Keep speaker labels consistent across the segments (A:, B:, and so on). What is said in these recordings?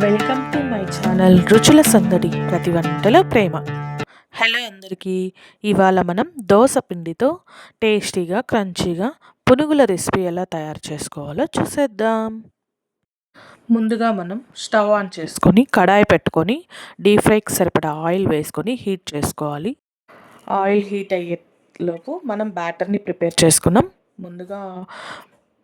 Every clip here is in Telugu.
A: వెల్కమ్ టు మై ఛానల్ రుచుల సందడి ప్రతి వంటలో ప్రేమ. హలో అందరికీ. ఇవాళ మనం దోస పిండితో టేస్టీగా క్రంచీగా పునుగుల రెసిపీ ఎలా తయారు చేసుకోవాలో చూసేద్దాం. ముందుగా మనం స్టవ్ ఆన్ చేసుకొని కడాయి పెట్టుకొని డీప్ ఫ్రైకి సరిపడా ఆయిల్ వేసుకొని హీట్ చేసుకోవాలి. ఆయిల్ హీట్ అయ్యేలోపు మనం బ్యాటర్ని ప్రిపేర్ చేసుకున్నాం. ముందుగా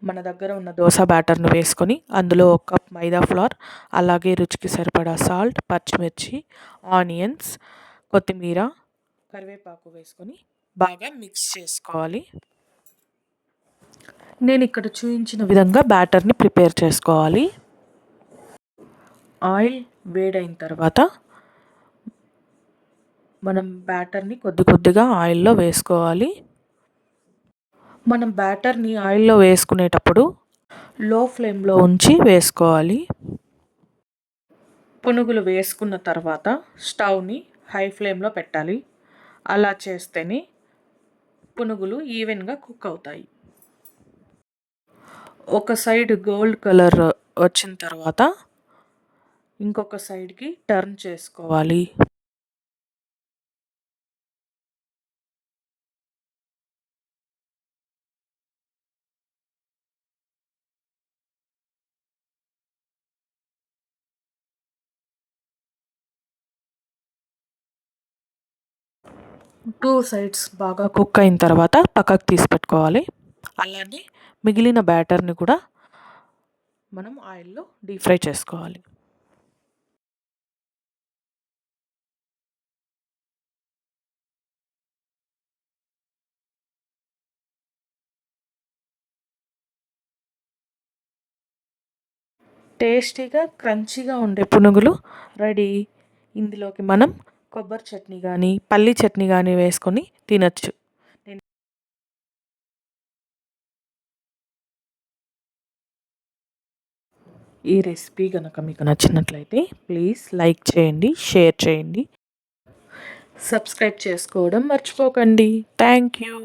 A: మన దగ్గర ఉన్న దోశ బ్యాటర్ను వేసుకొని అందులో 1 కప్ మైదా ఫ్లోర్, అలాగే రుచికి సరిపడా సాల్ట్, పచ్చిమిర్చి, ఆనియన్స్, కొత్తిమీర, కరివేపాకు వేసుకొని బాగా మిక్స్ చేసుకోవాలి. నేను ఇక్కడ చూపించిన విధంగా బ్యాటర్ని ప్రిపేర్ చేసుకోవాలి. ఆయిల్ వేడైన తర్వాత మనం బ్యాటర్ని కొద్దిగా ఆయిల్లో వేసుకోవాలి. మనం బ్యాటర్ని ఆయిల్లో వేసుకునేటప్పుడు లో ఫ్లేమ్లో ఉంచి వేసుకోవాలి. పునుగులు వేసుకున్న తర్వాత స్టవ్ని హై ఫ్లేమ్లో పెట్టాలి. అలా చేస్తేనే పునుగులు ఈవెన్గా కుక్ అవుతాయి. ఒక సైడ్ గోల్డ్ కలర్ వచ్చిన తర్వాత ఇంకొక సైడ్కి టర్న్ చేసుకోవాలి. టూ సైడ్స్ బాగా కుక్ అయిన తర్వాత పక్కకు తీసి పెట్టుకోవాలి. అలానే మిగిలిన బ్యాటర్ని కూడా మనం ఆయిల్లో డీప్ ఫ్రై చేసుకోవాలి. టేస్టీగా క్రంచీగా ఉండే పునుగులు రెడీ. ఇందులోకి మనం కొబ్బరి చట్నీ కానీ పల్లీ చట్నీ కానీ వేసుకొని తినచ్చు. ఈ రెసిపీ కనుక మీకు నచ్చినట్లయితే ప్లీజ్ లైక్ చేయండి, షేర్ చేయండి, సబ్స్క్రైబ్ చేసుకోవడం మర్చిపోకండి. Thank you.